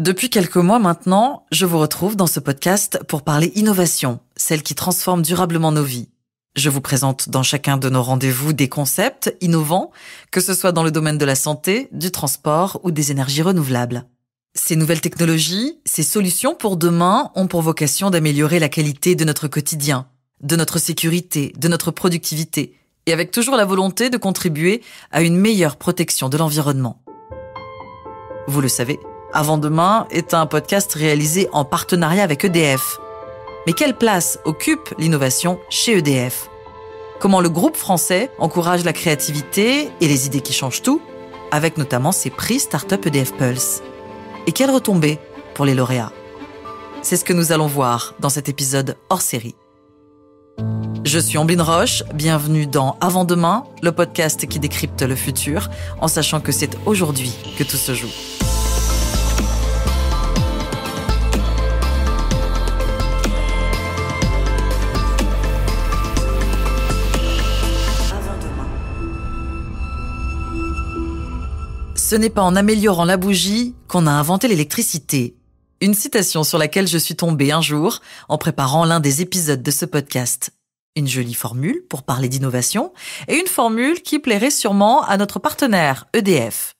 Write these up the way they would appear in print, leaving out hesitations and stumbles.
Depuis quelques mois maintenant, je vous retrouve dans ce podcast pour parler innovation, celle qui transforme durablement nos vies. Je vous présente dans chacun de nos rendez-vous des concepts innovants, que ce soit dans le domaine de la santé, du transport ou des énergies renouvelables. Ces nouvelles technologies, ces solutions pour demain ont pour vocation d'améliorer la qualité de notre quotidien, de notre sécurité, de notre productivité, et avec toujours la volonté de contribuer à une meilleure protection de l'environnement. Vous le savez, Avant Demain est un podcast réalisé en partenariat avec EDF. Mais quelle place occupe l'innovation chez EDF ? Comment le groupe français encourage la créativité et les idées qui changent tout, avec notamment ses prix Startup EDF Pulse ? Et quelles retombées pour les lauréats ? C'est ce que nous allons voir dans cet épisode hors série. Je suis Ambline Roche, bienvenue dans Avant Demain, le podcast qui décrypte le futur, en sachant que c'est aujourd'hui que tout se joue. Ce n'est pas en améliorant la bougie qu'on a inventé l'électricité. Une citation sur laquelle je suis tombée un jour en préparant l'un des épisodes de ce podcast. Une jolie formule pour parler d'innovation et une formule qui plairait sûrement à notre partenaire EDF.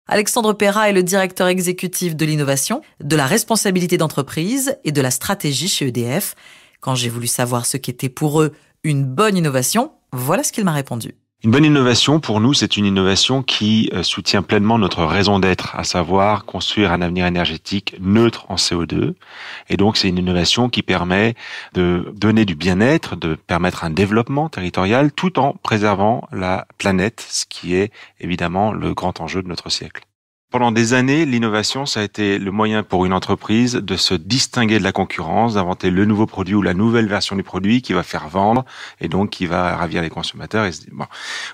Alexandre Perra est le directeur exécutif de l'innovation, de la responsabilité d'entreprise et de la stratégie chez EDF. Quand j'ai voulu savoir ce qu'était pour eux une bonne innovation, voilà ce qu'il m'a répondu. Une bonne innovation, pour nous, c'est une innovation qui soutient pleinement notre raison d'être, à savoir construire un avenir énergétique neutre en CO2. Et donc, c'est une innovation qui permet de donner du bien-être, de permettre un développement territorial, tout en préservant la planète, ce qui est évidemment le grand enjeu de notre siècle. Pendant des années, l'innovation, ça a été le moyen pour une entreprise de se distinguer de la concurrence, d'inventer le nouveau produit ou la nouvelle version du produit qui va faire vendre et donc qui va ravir les consommateurs. Bon.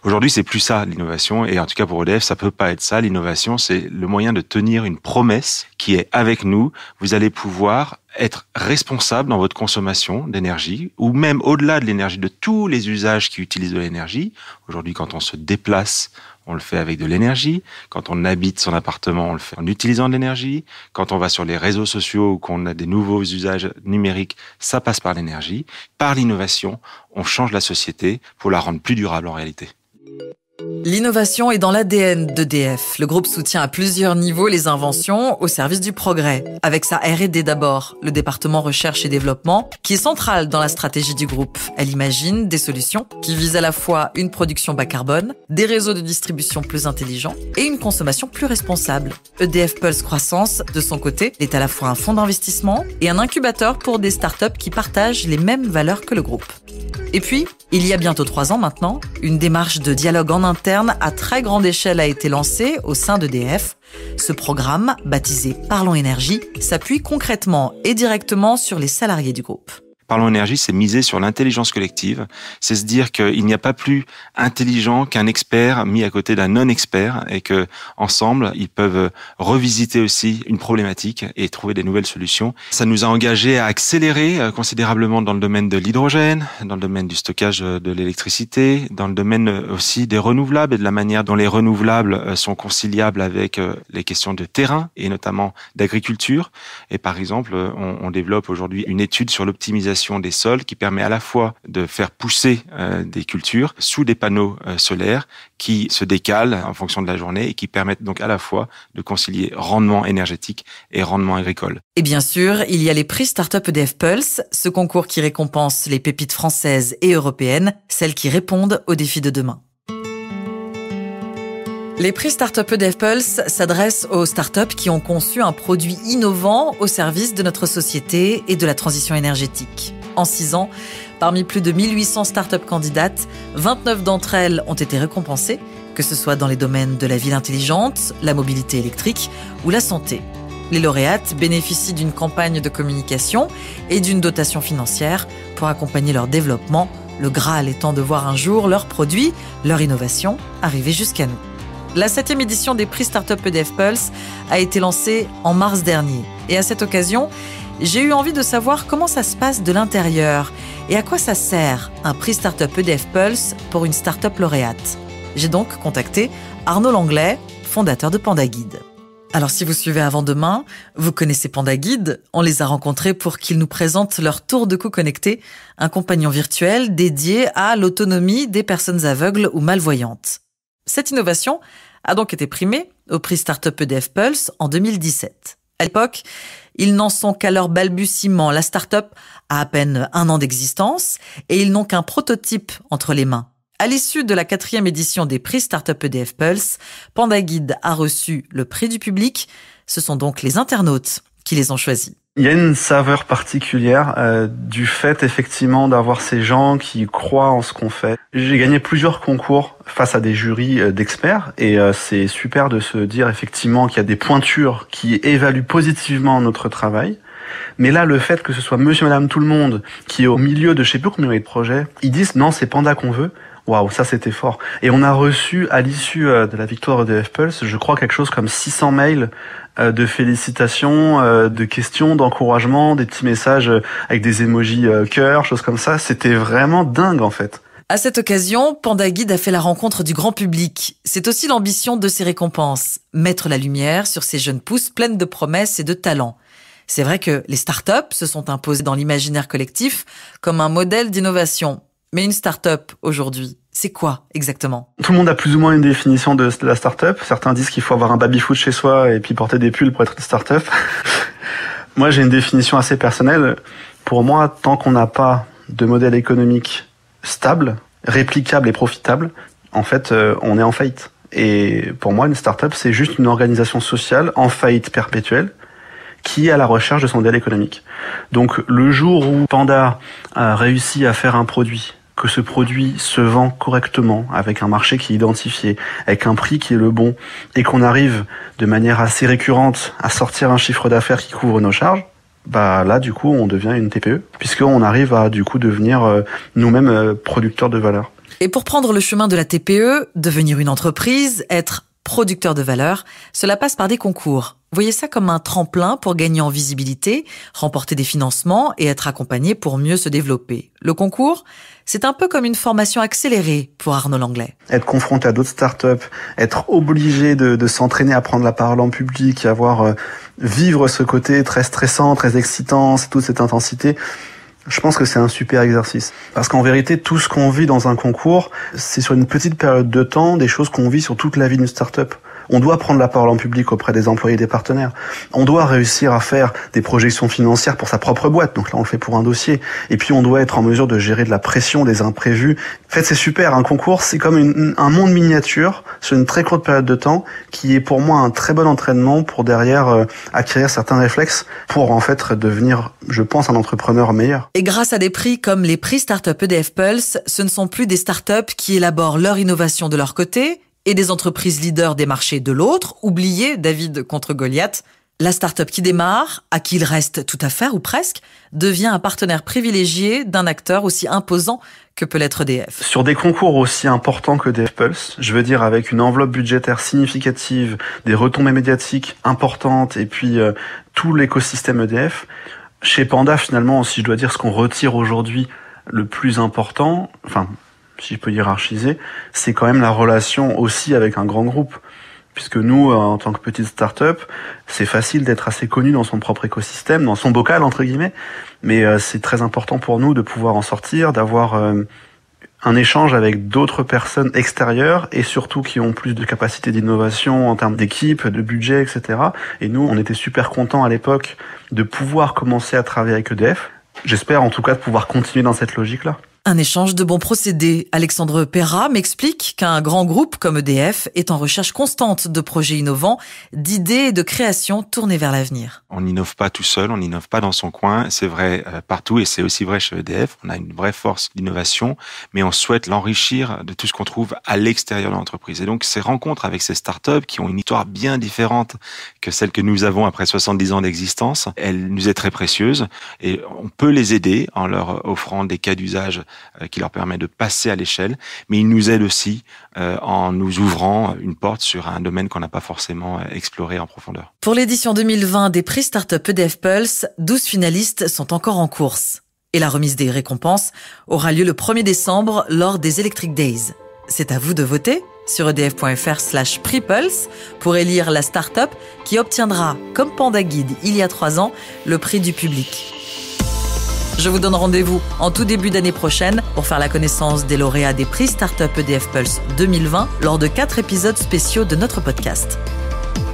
Aujourd'hui, c'est plus ça, l'innovation. Et en tout cas, pour EDF, ça peut pas être ça. L'innovation, c'est le moyen de tenir une promesse qui est avec nous. Vous allez pouvoir être responsable dans votre consommation d'énergie ou même au-delà de l'énergie, de tous les usages qui utilisent de l'énergie. Aujourd'hui, quand on se déplace, on le fait avec de l'énergie. Quand on habite son appartement, on le fait en utilisant de l'énergie. Quand on va sur les réseaux sociaux ou qu'on a des nouveaux usages numériques, ça passe par l'énergie. Par l'innovation, on change la société pour la rendre plus durable en réalité. L'innovation est dans l'ADN d'EDF. Le groupe soutient à plusieurs niveaux les inventions au service du progrès. Avec sa R&D d'abord, le département recherche et développement, qui est central dans la stratégie du groupe. Elle imagine des solutions qui visent à la fois une production bas carbone, des réseaux de distribution plus intelligents et une consommation plus responsable. EDF Pulse Croissance, de son côté, est à la fois un fonds d'investissement et un incubateur pour des startups qui partagent les mêmes valeurs que le groupe. Et puis, il y a bientôt 3 ans maintenant, une démarche de dialogue en interne à très grande échelle a été lancée au sein d'EDF. Ce programme, baptisé Parlons Énergie, s'appuie concrètement et directement sur les salariés du groupe. Parlons Énergie, c'est miser sur l'intelligence collective. C'est se dire qu'il n'y a pas plus intelligent qu'un expert mis à côté d'un non-expert et que ensemble, ils peuvent revisiter aussi une problématique et trouver des nouvelles solutions. Ça nous a engagés à accélérer considérablement dans le domaine de l'hydrogène, dans le domaine du stockage de l'électricité, dans le domaine aussi des renouvelables et de la manière dont les renouvelables sont conciliables avec les questions de terrain et notamment d'agriculture. Et par exemple, on développe aujourd'hui une étude sur l'optimisation des sols qui permet à la fois de faire pousser des cultures sous des panneaux solaires qui se décalent en fonction de la journée et qui permettent donc à la fois de concilier rendement énergétique et rendement agricole. Et bien sûr, il y a les prix Startup EDF Pulse, ce concours qui récompense les pépites françaises et européennes, celles qui répondent aux défis de demain. Les prix Startup EDF Pulse s'adressent aux startups qui ont conçu un produit innovant au service de notre société et de la transition énergétique. En 6 ans, parmi plus de 1800 startups candidates, 29 d'entre elles ont été récompensées, que ce soit dans les domaines de la ville intelligente, la mobilité électrique ou la santé. Les lauréates bénéficient d'une campagne de communication et d'une dotation financière pour accompagner leur développement, le Graal étant de voir un jour leurs produits, leur innovation, arriver jusqu'à nous. La 7e édition des prix Startup EDF Pulse a été lancée en mars dernier. Et à cette occasion, j'ai eu envie de savoir comment ça se passe de l'intérieur et à quoi ça sert un prix Startup EDF Pulse pour une startup lauréate. J'ai donc contacté Arnaud Langlais, fondateur de Panda Guide. Alors si vous suivez Avant Demain, vous connaissez Panda Guide. On les a rencontrés pour qu'ils nous présentent leur tour de cou connecté, un compagnon virtuel dédié à l'autonomie des personnes aveugles ou malvoyantes. Cette innovation a donc été primée au prix Startup EDF Pulse en 2017. À l'époque, ils n'en sont qu'à leur balbutiement. La startup a à peine 1 an d'existence et ils n'ont qu'un prototype entre les mains. À l'issue de la 4e édition des prix Startup EDF Pulse, Panda Guide a reçu le prix du public. Ce sont donc les internautes qui les ont choisis. Il y a une saveur particulière du fait effectivement d'avoir ces gens qui croient en ce qu'on fait. J'ai gagné plusieurs concours face à des jurys d'experts et c'est super de se dire effectivement qu'il y a des pointures qui évaluent positivement notre travail. Mais là, le fait que ce soit monsieur, madame, tout le monde qui est au milieu de je sais plus combien de projets, ils disent non, c'est Panda qu'on veut. Waouh, ça c'était fort. Et on a reçu à l'issue de la victoire EDF Pulse, je crois quelque chose comme 600 mails de félicitations, de questions, d'encouragement, des petits messages avec des emojis cœur, choses comme ça. C'était vraiment dingue en fait. À cette occasion, Panda Guide a fait la rencontre du grand public. C'est aussi l'ambition de ces récompenses, mettre la lumière sur ces jeunes pousses pleines de promesses et de talents. C'est vrai que les startups se sont imposées dans l'imaginaire collectif comme un modèle d'innovation. Mais une start-up, aujourd'hui, c'est quoi exactement ? Tout le monde a plus ou moins une définition de la start-up. Certains disent qu'il faut avoir un baby-foot chez soi et puis porter des pulls pour être une start-up. Moi, j'ai une définition assez personnelle. Pour moi, tant qu'on n'a pas de modèle économique stable, réplicable et profitable, en fait, on est en faillite. Et pour moi, une start-up, c'est juste une organisation sociale en faillite perpétuelle qui est à la recherche de son modèle économique. Donc, le jour où Panda a réussi à faire un produit, que ce produit se vend correctement, avec un marché qui est identifié, avec un prix qui est le bon, et qu'on arrive de manière assez récurrente à sortir un chiffre d'affaires qui couvre nos charges, bah là, du coup, on devient une TPE, puisqu'on arrive à, du coup, devenir nous-mêmes producteurs de valeur. Et pour prendre le chemin de la TPE, devenir une entreprise, être producteur de valeur, cela passe par des concours. Voyez ça comme un tremplin pour gagner en visibilité, remporter des financements et être accompagné pour mieux se développer. Le concours, c'est un peu comme une formation accélérée pour Arnaud Langlais. Être confronté à d'autres startups, être obligé de s'entraîner à prendre la parole en public, vivre ce côté très stressant, très excitant, toute cette intensité, je pense que c'est un super exercice. Parce qu'en vérité, tout ce qu'on vit dans un concours, c'est sur une petite période de temps, des choses qu'on vit sur toute la vie d'une startup. On doit prendre la parole en public auprès des employés et des partenaires. On doit réussir à faire des projections financières pour sa propre boîte. Donc là, on le fait pour un dossier. Et puis, on doit être en mesure de gérer de la pression, des imprévus. En fait, c'est super. Un concours, c'est comme un monde miniature sur une très courte période de temps qui est pour moi un très bon entraînement pour derrière acquérir certains réflexes pour en fait devenir, je pense, un entrepreneur meilleur. Et grâce à des prix comme les prix Startup EDF Pulse, ce ne sont plus des startups qui élaborent leur innovation de leur côté et des entreprises leaders des marchés de l'autre, oubliez David contre Goliath. La start-up qui démarre, à qui il reste tout à faire ou presque, devient un partenaire privilégié d'un acteur aussi imposant que peut l'être EDF. Sur des concours aussi importants que EDF Pulse, je veux dire avec une enveloppe budgétaire significative, des retombées médiatiques importantes et puis tout l'écosystème EDF, chez Panda finalement, si je dois dire ce qu'on retire aujourd'hui le plus important, si je peux hiérarchiser, c'est quand même la relation aussi avec un grand groupe. Puisque nous, en tant que petite start-up, c'est facile d'être assez connu dans son propre écosystème, dans son bocal, entre guillemets. Mais c'est très important pour nous de pouvoir en sortir, d'avoir un échange avec d'autres personnes extérieures et surtout qui ont plus de capacité d'innovation en termes d'équipe, de budget, etc. Et nous, on était super contents à l'époque de pouvoir commencer à travailler avec EDF. J'espère en tout cas de pouvoir continuer dans cette logique-là. Un échange de bons procédés. Alexandre Perra m'explique qu'un grand groupe comme EDF est en recherche constante de projets innovants, d'idées et de créations tournées vers l'avenir. On n'innove pas tout seul, on n'innove pas dans son coin. C'est vrai partout et c'est aussi vrai chez EDF. On a une vraie force d'innovation, mais on souhaite l'enrichir de tout ce qu'on trouve à l'extérieur de l'entreprise. Et donc, ces rencontres avec ces startups qui ont une histoire bien différente que celle que nous avons après 70 ans d'existence, elle nous est très précieuse et on peut les aider en leur offrant des cas d'usage qui leur permet de passer à l'échelle, mais il nous aide aussi en nous ouvrant une porte sur un domaine qu'on n'a pas forcément exploré en profondeur. Pour l'édition 2020 des prix Startup EDF Pulse, 12 finalistes sont encore en course. Et la remise des récompenses aura lieu le 1er décembre lors des Electric Days. C'est à vous de voter. sur edf.fr/prix-pulse pour élire la start-up qui obtiendra, comme Panda Guide il y a 3 ans, le prix du public. Je vous donne rendez-vous en tout début d'année prochaine pour faire la connaissance des lauréats des prix Startup EDF Pulse 2020 lors de 4 épisodes spéciaux de notre podcast.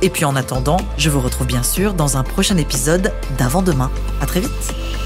Et puis en attendant, je vous retrouve bien sûr dans un prochain épisode d'Avant Demain. À très vite.